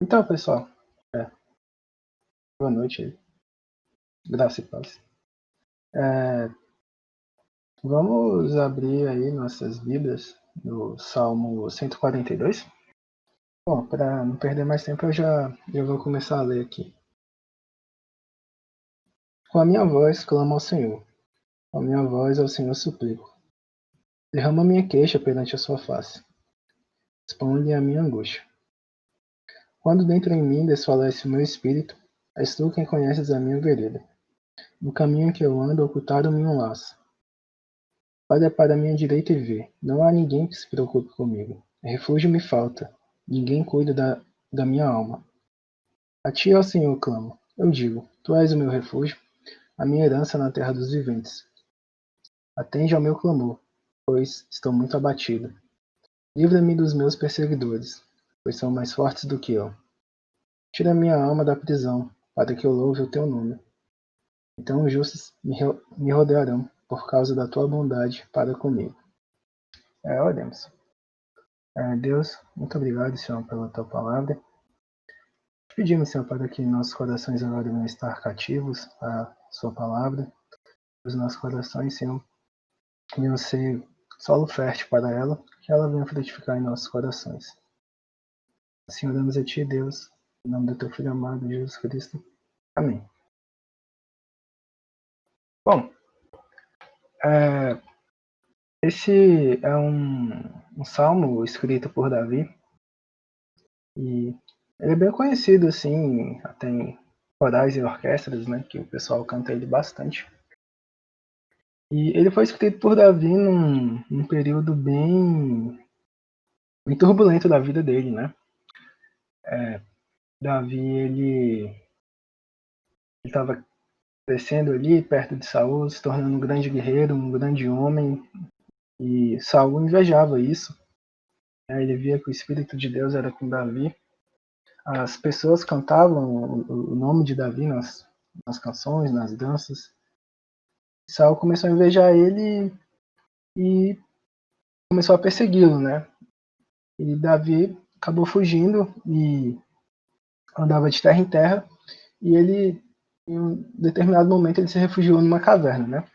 Então, pessoal, boa noite aí, graça e paz. Vamos abrir aí nossas Bíblias no Salmo 142. Bom, para não perder mais tempo, eu já vou começar a ler aqui. Com a minha voz clamo ao Senhor, com a minha voz ao Senhor suplico. Derrama minha queixa perante a sua face, responde a minha angústia. Quando dentro em mim desfalece o meu espírito, és tu quem conheces a minha vereda. No caminho em que eu ando, ocultaram-me um laço. Olha para a minha direita e vê, não há ninguém que se preocupe comigo. Refúgio me falta, ninguém cuida da minha alma. A ti, ó Senhor, clamo. Eu digo, tu és o meu refúgio, a minha herança na terra dos viventes. Atende ao meu clamor, pois estou muito abatido. Livra-me dos meus perseguidores, pois são mais fortes do que eu. Tira minha alma da prisão, para que eu louve o teu nome. Então os justos me rodearão, por causa da tua bondade para comigo. Oremos. Deus, muito obrigado, Senhor, pela tua palavra. Pedimos, Senhor, para que nossos corações agora venham estar cativos à sua palavra. Os nossos corações, Senhor, venham ser solo fértil para ela, que ela venha frutificar em nossos corações. Senhor, damos a ti, Deus, em nome do teu Filho amado, Jesus Cristo. Amém. Bom, esse é um salmo escrito por Davi, e ele é bem conhecido, assim, até em corais e orquestras, né, que o pessoal canta ele bastante. E ele foi escrito por Davi num período bem turbulento da vida dele, né? Davi, ele estava crescendo ali perto de Saul, se tornando um grande guerreiro, um grande homem, e Saul invejava isso. Ele via que o Espírito de Deus era com Davi. As pessoas cantavam o nome de Davi nas canções, nas danças. Saul começou a invejar ele e começou a persegui-lo, né? E Davi acabou fugindo e andava de terra em terra, e ele, em um determinado momento, ele se refugiou numa caverna, né?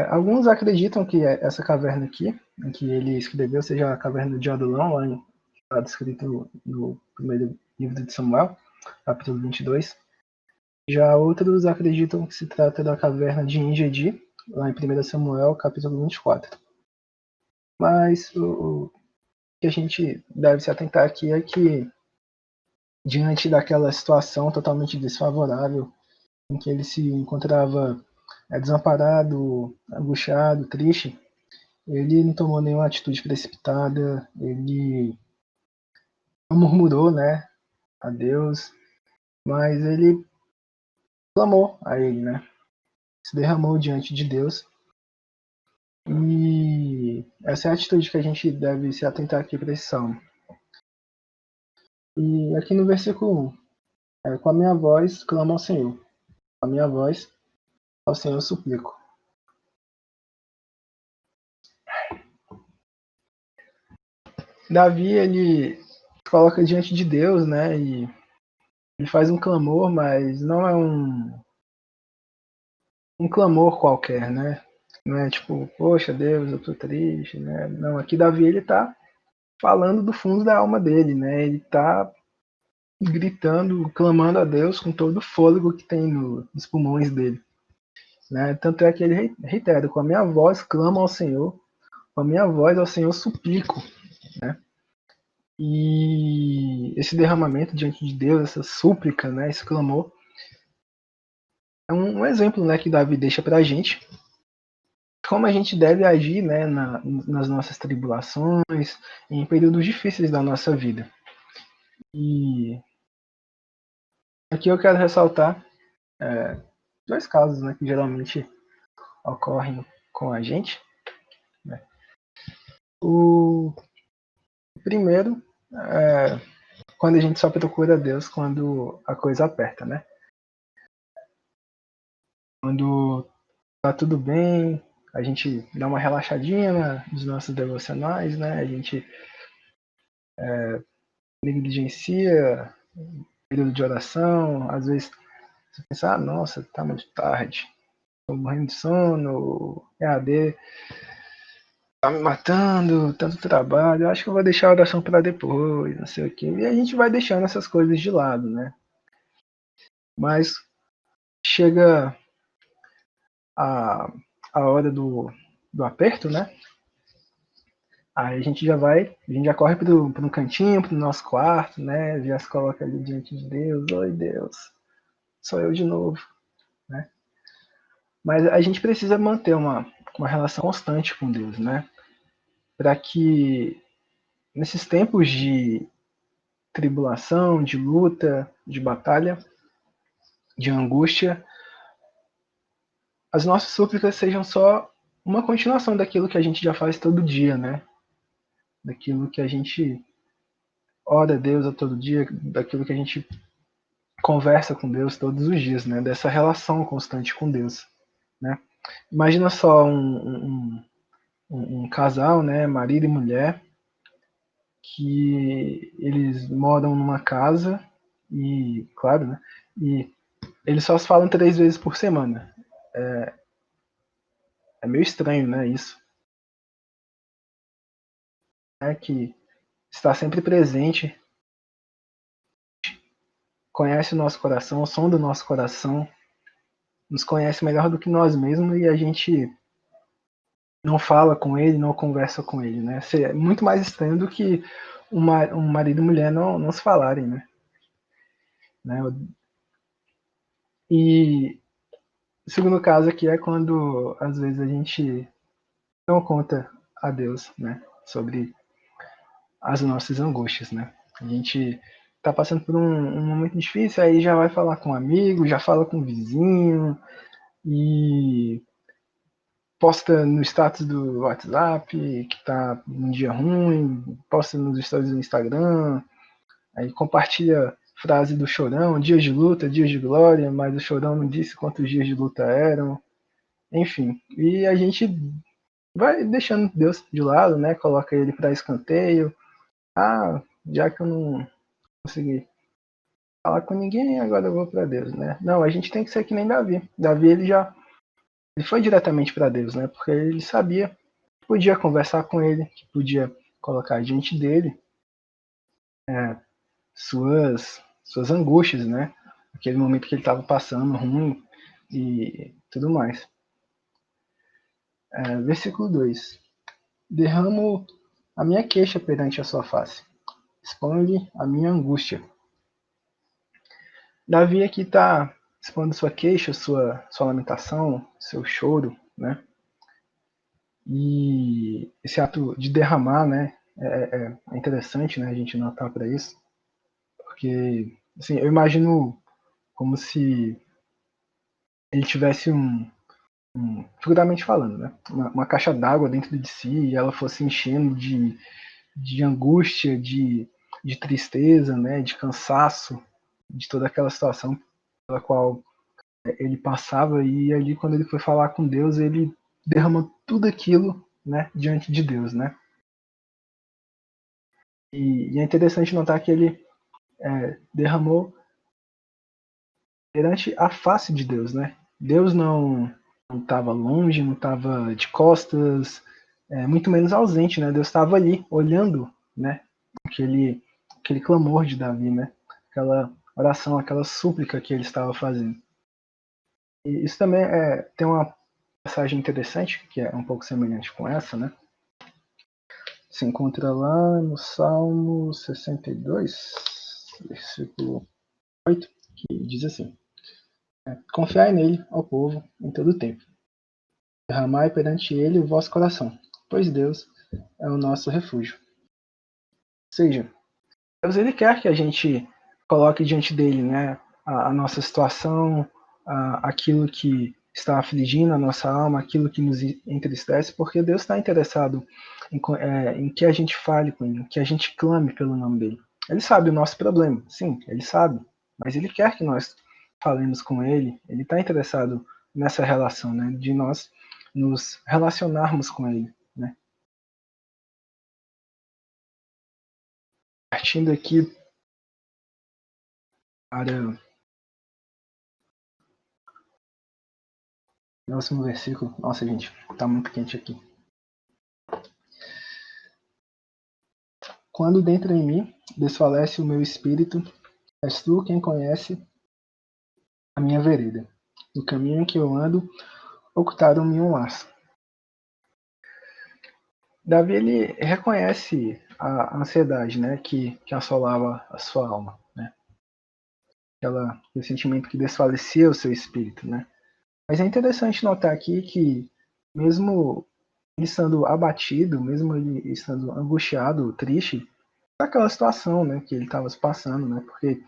Alguns acreditam que essa caverna aqui, em que ele escreveu, seja a caverna de Adulão, lá descrito no primeiro livro de Samuel, capítulo 22. Já outros acreditam que se trata da caverna de En-Gedi, lá em 1 Samuel, capítulo 24. Mas o que a gente deve se atentar aqui é que, diante daquela situação totalmente desfavorável em que ele se encontrava desamparado, angustiado, triste, ele não tomou nenhuma atitude precipitada, ele não murmurou, né, a Deus, mas ele clamou a ele, né, se derramou diante de Deus. E essa é a atitude que a gente deve se atentar aqui para esse salmo. E aqui no versículo 1, com a minha voz clamo ao Senhor, com a minha voz ao Senhor suplico. Davi, ele coloca diante de Deus, né, e ele faz um clamor, mas não é um clamor qualquer, né? Não é tipo, poxa Deus, eu tô triste, né? Não, aqui Davi, ele tá falando do fundo da alma dele, né? Ele tá gritando, clamando a Deus com todo o fôlego que tem nos pulmões dele, né? Tanto é que ele reitera, com a minha voz clamo ao Senhor, com a minha voz ao Senhor suplico, né? E esse derramamento diante de Deus, essa súplica, né, esse clamor, é um exemplo, né, que Davi deixa pra gente, como a gente deve agir, né, nas nossas tribulações, em períodos difíceis da nossa vida. E aqui eu quero ressaltar dois casos, né, que geralmente ocorrem com a gente, né? O primeiro é quando a gente só procura Deus quando a coisa aperta, né? Quando tá tudo bem, a gente dá uma relaxadinha nos nossos devocionais, né? A gente negligencia período de oração, às vezes você pensa, nossa, tá muito tarde, tô morrendo de sono, EAD tá me matando, tanto trabalho, acho que eu vou deixar a oração para depois, não sei o quê. E a gente vai deixando essas coisas de lado, né? Mas chega a, a hora do aperto, né? Aí a gente já corre para um cantinho, para o nosso quarto, né? Já se coloca ali diante de Deus, oi Deus, sou eu de novo, né? Mas a gente precisa manter uma relação constante com Deus, né? Para que nesses tempos de tribulação, de luta, de batalha, de angústia, as nossas súplicas sejam só uma continuação daquilo que a gente já faz todo dia, né? Daquilo que a gente ora a Deus a todo dia, daquilo que a gente conversa com Deus todos os dias, né? Dessa relação constante com Deus, né? Imagina só um casal, né? Marido e mulher, que eles moram numa casa e, claro, né? E eles só se falam 3 vezes por semana. É meio estranho, né? Isso, né? Que está sempre presente, conhece o nosso coração, o som do nosso coração, nos conhece melhor do que nós mesmos e a gente não fala com ele, não conversa com ele, né? É muito mais estranho do que um marido e mulher não se falarem, né? E o segundo caso aqui é quando às vezes a gente não conta a Deus, né? Sobre as nossas angústias, né? A gente tá passando por um momento difícil, aí já vai falar com um amigo, já fala com um vizinho e posta no status do WhatsApp que tá num dia ruim, posta nos stories do Instagram, aí compartilha frase do Chorão, dias de luta, dias de glória, mas o Chorão não disse quantos dias de luta eram, enfim. E a gente vai deixando Deus de lado, né? Coloca ele para escanteio. Ah, já que eu não consegui falar com ninguém, agora eu vou para Deus, né? Não, a gente tem que ser que nem Davi. Davi ele foi diretamente para Deus, né? Porque ele sabia que podia conversar com ele, que podia colocar diante dele suas angústias, né? Aquele momento que ele estava passando ruim e tudo mais. Versículo 2: Derramo a minha queixa perante a sua face, exponho-lhe a minha angústia. Davi aqui está expondo sua queixa, sua lamentação, seu choro, né? E esse ato de derramar, né, é interessante, né, a gente notar para isso, porque, assim, eu imagino como se ele tivesse figuramente falando, né, uma caixa d'água dentro de si e ela fosse enchendo de angústia, de tristeza, né, de cansaço, de toda aquela situação pela qual ele passava e ali quando ele foi falar com Deus, ele derramou tudo aquilo, né, diante de Deus, né? E é interessante notar que ele derramou perante a face de Deus, né? Deus não estava longe, não estava de costas, muito menos ausente, né? Deus estava ali, olhando, né? Aquele clamor de Davi, né? Aquela oração, aquela súplica que ele estava fazendo. E isso também tem uma passagem interessante, que é um pouco semelhante com essa, né? Se encontra lá no Salmo 62, versículo 8, que diz assim: Confiai nele, ó povo, em todo o tempo. Derramai perante ele o vosso coração, pois Deus é o nosso refúgio. Ou seja, Deus ele quer que a gente coloque diante dele, né, a nossa situação, aquilo que está afligindo a nossa alma, aquilo que nos entristece, porque Deus está interessado em que a gente fale com ele, que a gente clame pelo nome dele. Ele sabe o nosso problema, sim, ele sabe, mas ele quer que nós falemos com ele, ele está interessado nessa relação, né, de nós nos relacionarmos com ele, né. partindo aqui para o próximo versículo. Nossa, gente, tá muito quente aqui. Quando dentro em mim desfalece o meu espírito, és tu quem conhece a minha vereda. No caminho em que eu ando, ocultaram-me um laço. Davi, ele reconhece a ansiedade, né, que assolava a sua alma, né? Aquele sentimento que desfalecia o seu espírito, né? Mas é interessante notar aqui que, mesmo ele estando abatido, mesmo ele estando angustiado, triste, daquela situação, né, que ele estava se passando, né? Porque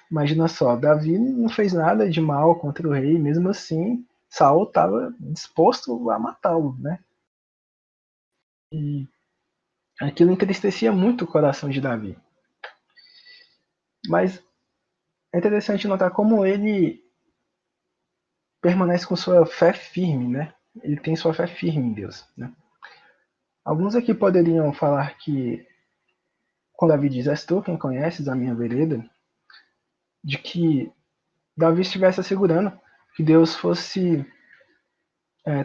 imagina só, Davi não fez nada de mal contra o rei, mesmo assim, Saul estava disposto a matá-lo, né? E aquilo entristecia muito o coração de Davi. Mas é interessante notar como ele permanece com sua fé firme, né? Ele tem sua fé firme em Deus, né? Alguns aqui poderiam falar que, quando Davi diz, és tu quem conheces a minha vereda, de que Davi estivesse assegurando que Deus fosse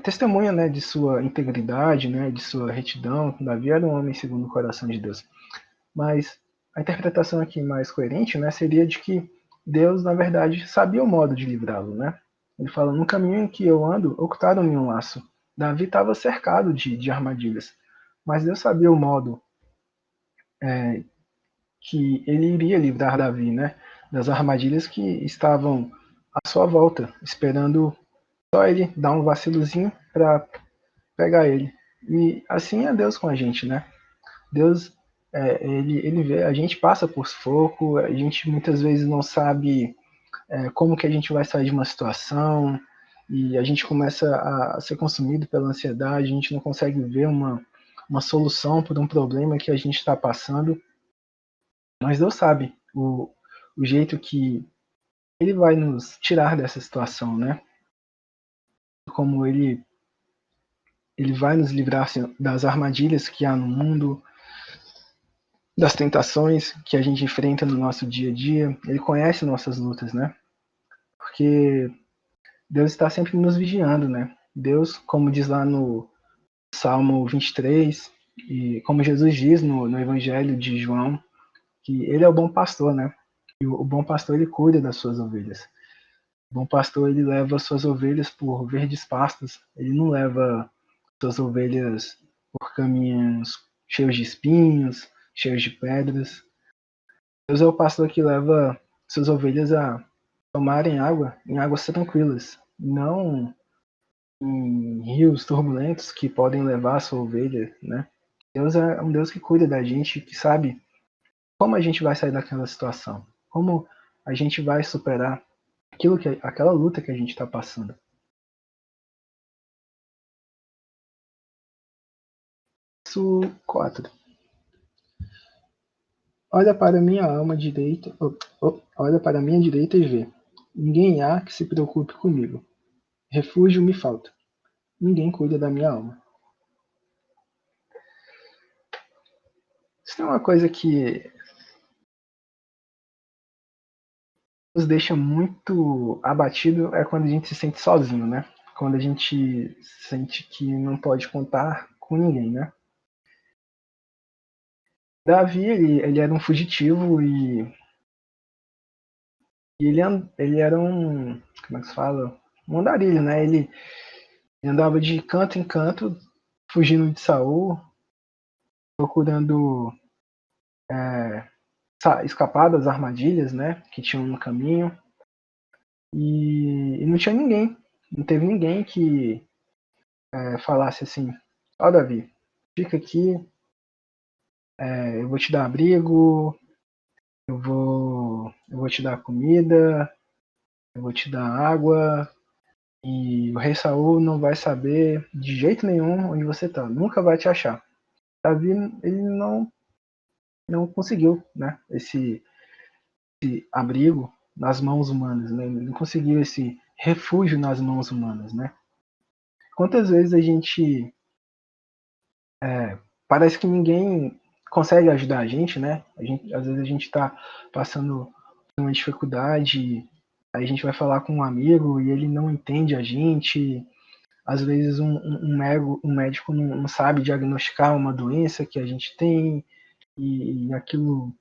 testemunha, né, de sua integridade, né, de sua retidão. Davi era um homem segundo o coração de Deus. Mas a interpretação aqui mais coerente, né, seria de que Deus, na verdade, sabia o modo de livrá-lo, né? Ele fala, no caminho em que eu ando, ocultaram-me um laço. Davi estava cercado de armadilhas, mas Deus sabia o modo que ele iria livrar Davi, né, das armadilhas que estavam à sua volta, esperando só ele dar um vacilozinho para pegar ele. E assim é Deus com a gente, né? Deus, ele vê, a gente passa por sufoco, a gente muitas vezes não sabe como que a gente vai sair de uma situação, e a gente começa a ser consumido pela ansiedade, a gente não consegue ver uma solução para um problema que a gente está passando. Mas Deus sabe o jeito que ele vai nos tirar dessa situação, né? Como ele vai nos livrar assim, das armadilhas que há no mundo, das tentações que a gente enfrenta no nosso dia a dia. Ele conhece nossas lutas, né? Porque Deus está sempre nos vigiando, né? Deus, como diz lá no Salmo 23, e como Jesus diz no Evangelho de João, que ele é o bom pastor, né? E o bom pastor, ele cuida das suas ovelhas. O bom pastor, ele leva suas ovelhas por verdes pastos. Ele não leva suas ovelhas por caminhos cheios de espinhos, cheios de pedras. Deus é o pastor que leva suas ovelhas a tomarem água em águas tranquilas, não em rios turbulentos que podem levar a sua ovelha, né? Deus é um Deus que cuida da gente, que sabe como a gente vai sair daquela situação, como a gente vai superar aquela luta que a gente está passando. Verso 4. Olha para minha alma direita, olha para minha direita e vê. Ninguém há que se preocupe comigo. Refúgio me falta. Ninguém cuida da minha alma. Isso é uma coisa que nos deixa muito abatido, é quando a gente se sente sozinho, né? Quando a gente sente que não pode contar com ninguém, né? Davi, ele era um fugitivo e ele era um, como é que se fala? Um andarilho, né? Ele andava de canto em canto, fugindo de Saul, procurando escapar das armadilhas, né? Que tinham no caminho. E não tinha ninguém, não teve ninguém que falasse assim, ó Davi, fica aqui, eu vou te dar abrigo, eu vou te dar comida, eu vou te dar água, e o rei Saul não vai saber de jeito nenhum onde você está, nunca vai te achar. Davi, ele não conseguiu, né, esse abrigo nas mãos humanas, né, ele não conseguiu esse refúgio nas mãos humanas, né. Quantas vezes a gente parece que ninguém consegue ajudar a gente, né? Às vezes a gente está passando por uma dificuldade, aí a gente vai falar com um amigo e ele não entende a gente. Às vezes um médico não sabe diagnosticar uma doença que a gente tem e aquilo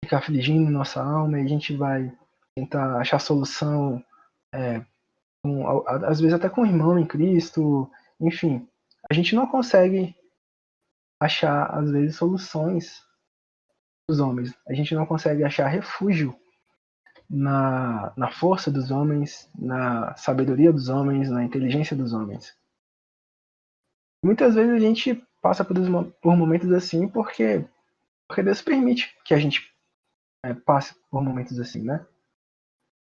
fica afligindo nossa alma e a gente vai tentar achar solução, às vezes até com o irmão em Cristo, enfim. A gente não consegue achar, às vezes, soluções dos homens. A gente não consegue achar refúgio na força dos homens, na sabedoria dos homens, na inteligência dos homens. Muitas vezes a gente passa por momentos assim porque Deus permite que a gente passe por momentos assim, né?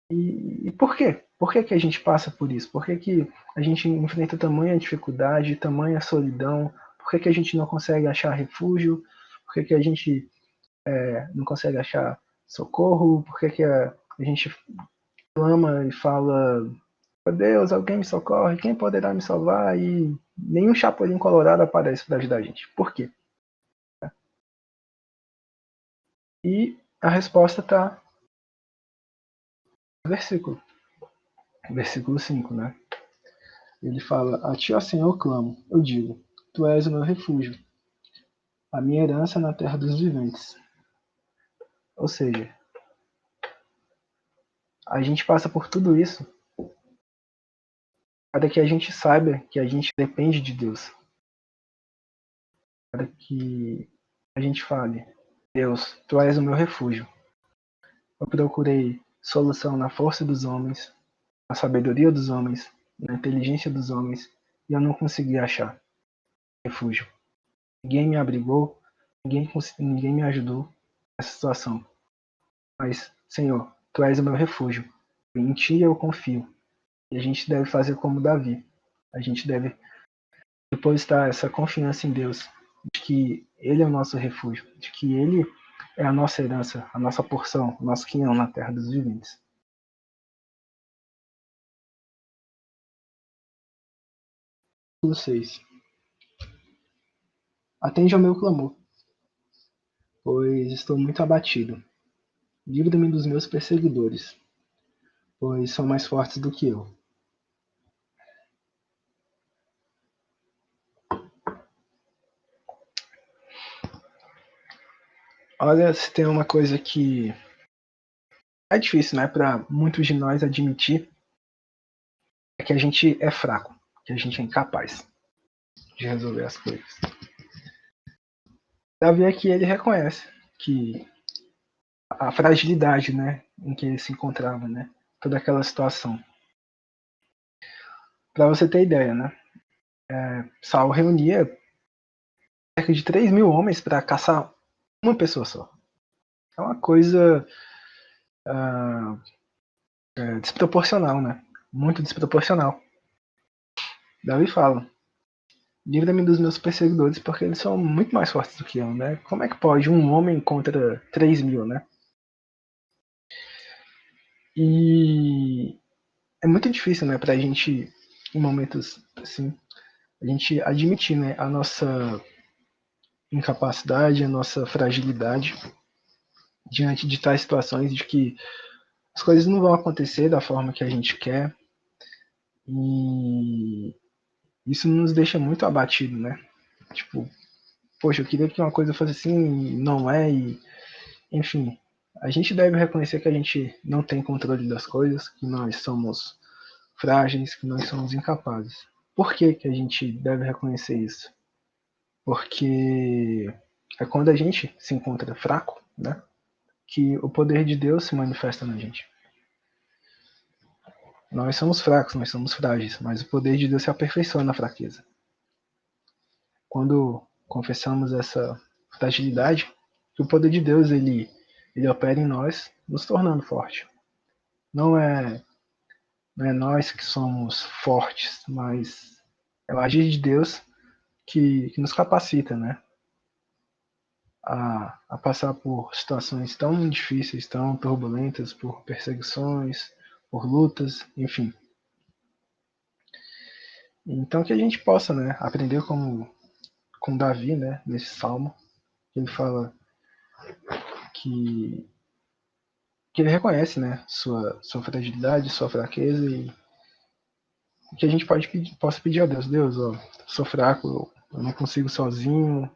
E por quê? Por que a gente passa por isso? Por que a gente enfrenta tamanha dificuldade, tamanha solidão? Por que a gente não consegue achar refúgio? Por que a gente não consegue achar socorro? Por que a gente clama e fala: "Meu Deus, alguém me socorre, quem poderá me salvar?" E nenhum chapulinho colorado aparece para ajudar a gente. Por quê? E a resposta está no versículo 5, né? Ele fala: "A ti, ó Senhor, eu clamo, eu digo, tu és o meu refúgio, a minha herança na terra dos viventes." Ou seja, a gente passa por tudo isso para que a gente saiba que a gente depende de Deus, para que a gente fale: "Deus, tu és o meu refúgio." Eu procurei solução na força dos homens, na sabedoria dos homens, na inteligência dos homens, e eu não consegui achar refúgio. Ninguém me abrigou, ninguém me ajudou nessa situação. Mas, Senhor, tu és o meu refúgio. Em ti eu confio. E a gente deve fazer como Davi. A gente deve depositar essa confiança em Deus, de que Ele é o nosso refúgio, de que Ele é a nossa herança, a nossa porção, o nosso quinhão na terra dos viventes. Versículo 6. Atende ao meu clamor, pois estou muito abatido. Livra-me dos meus perseguidores, pois são mais fortes do que eu. Olha, se tem uma coisa que é difícil, né, para muitos de nós admitir, é que a gente é fraco, que a gente é incapaz de resolver as coisas. Davi aqui ele reconhece que a fragilidade, né, em que ele se encontrava, né, toda aquela situação. Para você ter ideia, né, Saul reunia cerca de 3.000 homens para caçar uma pessoa só. É uma coisa desproporcional, né? Muito desproporcional. Davi fala: livra-me dos meus perseguidores, porque eles são muito mais fortes do que eu, né? Como é que pode um homem contra 3.000, né? E é muito difícil, né, pra gente, em momentos assim, a gente admitir, né, a nossa incapacidade, a nossa fragilidade diante de tais situações de que as coisas não vão acontecer da forma que a gente quer e isso nos deixa muito abatido, né? Tipo, poxa, eu queria que uma coisa fosse assim, não é, e enfim, a gente deve reconhecer que a gente não tem controle das coisas, que nós somos frágeis, que nós somos incapazes. Por que que a gente deve reconhecer isso? Porque é quando a gente se encontra fraco, né, que o poder de Deus se manifesta na gente. Nós somos fracos, nós somos frágeis, mas o poder de Deus se aperfeiçoa na fraqueza. Quando confessamos essa fragilidade, que o poder de Deus ele opera em nós, nos tornando forte. Não é, não é nós que somos fortes, mas é o agir de Deus que nos capacita, né, a passar por situações tão difíceis, tão turbulentas, por perseguições, por lutas, enfim. Então que a gente possa, né, aprender com Davi, né, nesse salmo, ele fala que ele reconhece, né, sua fragilidade, sua fraqueza, e que a gente possa pedir a Deus: Deus, ó, sou fraco, eu não consigo sozinho,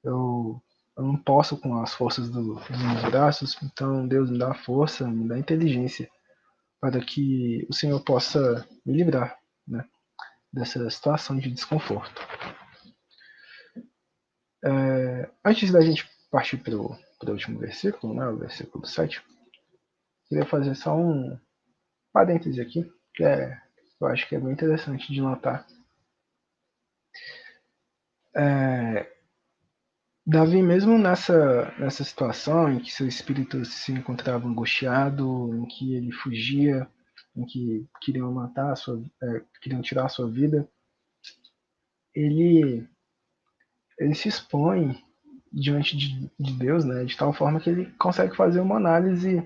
eu não posso com as forças dos meus braços, então Deus me dá força, me dá inteligência para que o Senhor possa me livrar, né, dessa situação de desconforto. Antes da gente partir para o último versículo, né, o versículo 7, queria fazer só um parêntese aqui, que eu acho que é bem interessante de notar. Davi, mesmo nessa situação em que seu espírito se encontrava angustiado, em que ele fugia, em que queriam matar queriam tirar a sua vida, ele se expõe diante de Deus, né, de tal forma que ele consegue fazer uma análise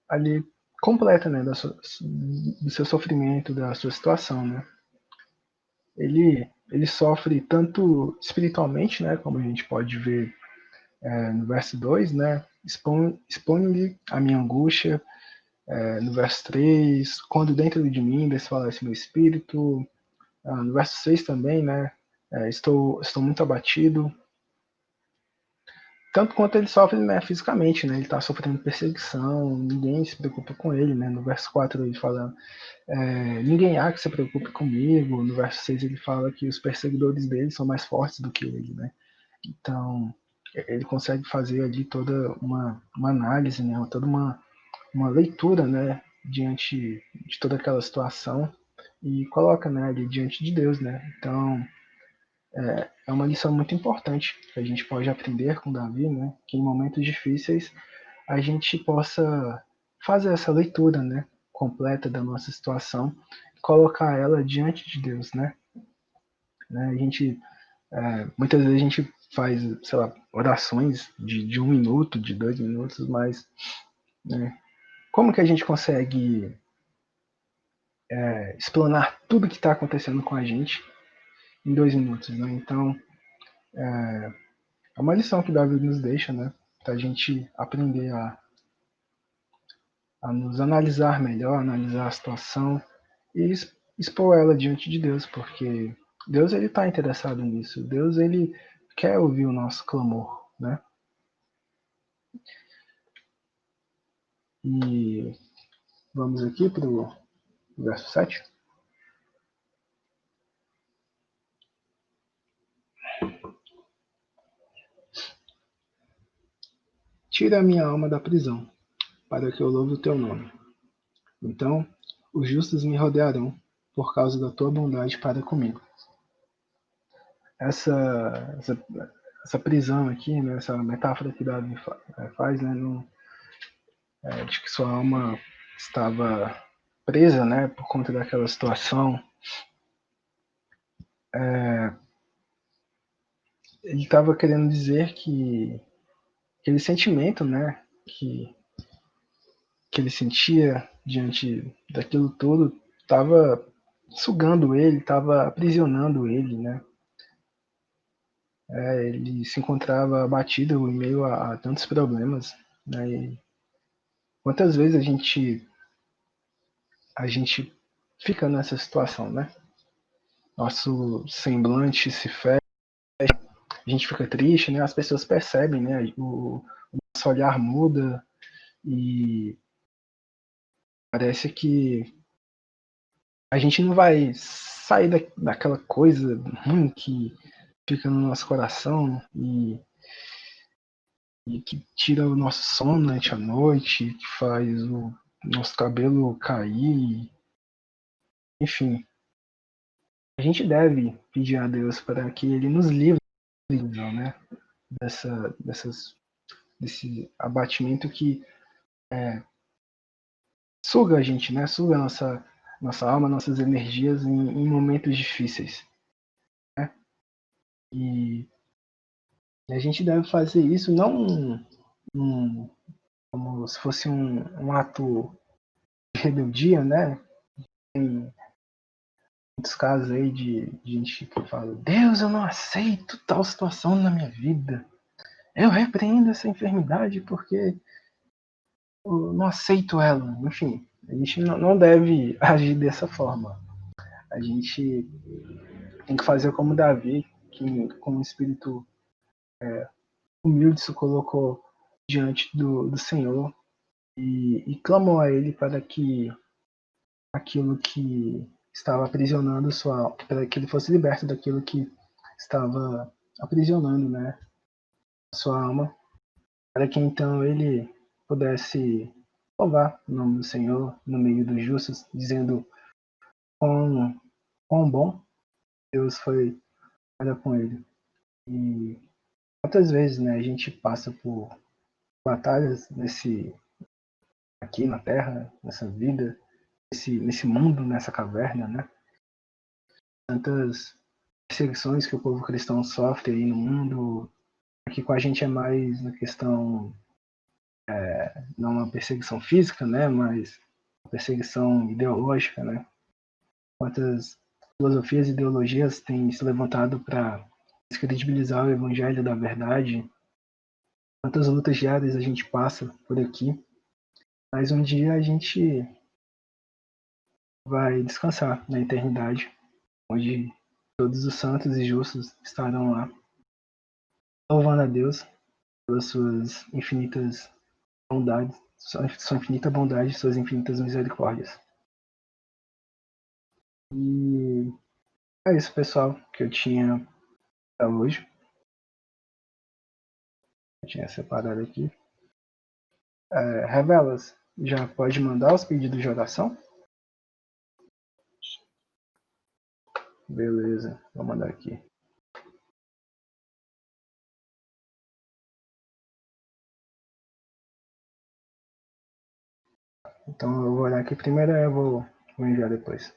ali completa, né, do seu sofrimento, da sua situação, né. Ele sofre tanto espiritualmente, né, como a gente pode ver no verso 2, né, expõe-lhe a minha angústia. No verso 3, quando dentro de mim desfalece meu espírito. No verso 6 também, né, estou muito abatido. Tanto quanto ele sofre, né, fisicamente, né, ele está sofrendo perseguição, ninguém se preocupa com ele, né. No verso 4 ele fala, ninguém há que se preocupe comigo. No verso 6 ele fala que os perseguidores dele são mais fortes do que ele, né. Então, ele consegue fazer ali toda uma análise, né, toda uma leitura, né, diante de toda aquela situação, e coloca, né, ali diante de Deus, né. Então, é uma lição muito importante que a gente pode aprender com Davi, né, que em momentos difíceis a gente possa fazer essa leitura, né, completa da nossa situação, e colocar ela diante de Deus, né. A gente muitas vezes a gente faz, sei lá, orações de 1 minuto, de 2 minutos, mas, né, como que a gente consegue explanar tudo que está acontecendo com a gente em 2 minutos, né? Então, é uma lição que Davi nos deixa, né? Para a gente aprender a nos analisar melhor, analisar a situação e expor ela diante de Deus, porque Deus ele está interessado nisso. Deus ele quer ouvir o nosso clamor, né? E vamos aqui para o verso 7. Tira a minha alma da prisão, para que eu louve o teu nome. Então, os justos me rodearão por causa da tua bondade para comigo. Essa prisão aqui, né, essa metáfora que Davi faz, né, de que sua alma estava presa, né, por conta daquela situação. Ele estava querendo dizer que aquele sentimento, né, que ele sentia diante daquilo tudo estava sugando ele, estava aprisionando ele, né. Ele se encontrava abatido em meio a tantos problemas, né. E quantas vezes a gente fica nessa situação, né? Nosso semblante se fecha, a gente fica triste, né? As pessoas percebem, né? O nosso olhar muda e parece que a gente não vai sair daquela coisa ruim que fica no nosso coração e que tira o nosso sono durante a noite, que faz o nosso cabelo cair, enfim. A gente deve pedir a Deus para que Ele nos livre, né, desse abatimento que suga a gente, né, suga a nossa alma, nossas energias em momentos difíceis, né? E a gente deve fazer isso não como se fosse um ato de rebeldia, né? Tem muitos casos aí de gente que fala: Deus, eu não aceito tal situação na minha vida. eu repreendo essa enfermidade porque eu não aceito ela. Enfim, a gente não deve agir dessa forma. A gente tem que fazer como Davi, que com um espírito humilde se colocou diante do Senhor e clamou a Ele para que aquilo que estava aprisionando sua, para que ele fosse liberto daquilo que estava aprisionando, né, sua alma, para que então ele pudesse louvar o nome do Senhor no meio dos justos, dizendo quão bom Deus foi para com ele. E quantas vezes, né, a gente passa por batalhas aqui na Terra, nessa vida, nesse mundo, nessa caverna, né? Tantas perseguições que o povo cristão sofre aí no mundo. Aqui com a gente é mais na questão, não uma perseguição física, né? Mas uma perseguição ideológica, né? Quantas filosofias e ideologias têm se levantado para descredibilizar o evangelho da verdade? Quantas lutas diárias a gente passa por aqui? Mas um dia a gente vai descansar na eternidade, onde todos os santos e justos estarão lá, louvando a Deus pelas suas infinitas bondades, sua infinita bondade e suas infinitas misericórdias. E é isso, pessoal, que eu tinha para hoje. Eu tinha separado aqui. Revelas, já pode mandar os pedidos de oração? Beleza, vou mandar aqui. Então eu vou olhar aqui primeiro e eu vou enviar depois.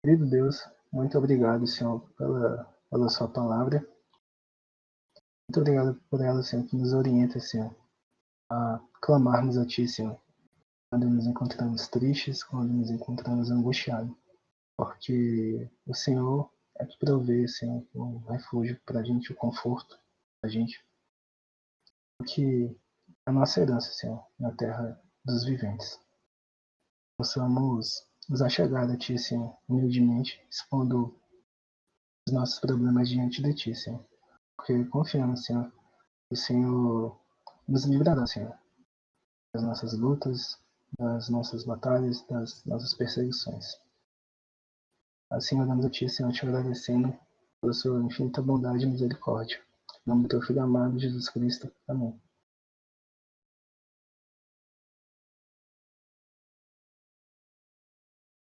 Querido Deus, muito obrigado, Senhor, pela sua palavra. Muito obrigado por ela, Senhor, que nos orienta, Senhor, a clamarmos a Ti, Senhor, quando nos encontramos tristes, quando nos encontramos angustiados. Porque o Senhor é que provê, Senhor, o refúgio para a gente, o conforto para a gente. Que é a nossa herança, Senhor, na terra dos viventes. Possamos nos achegar a Ti, Senhor, humildemente, expondo os nossos problemas diante de Ti, Senhor. Porque confiamos, Senhor, que o Senhor nos livrará, Senhor, das nossas lutas, das nossas batalhas, das nossas perseguições. Assim oramos a Ti, Senhor, te agradecendo pela sua infinita bondade e misericórdia. Em nome do Teu Filho amado, Jesus Cristo. Amém.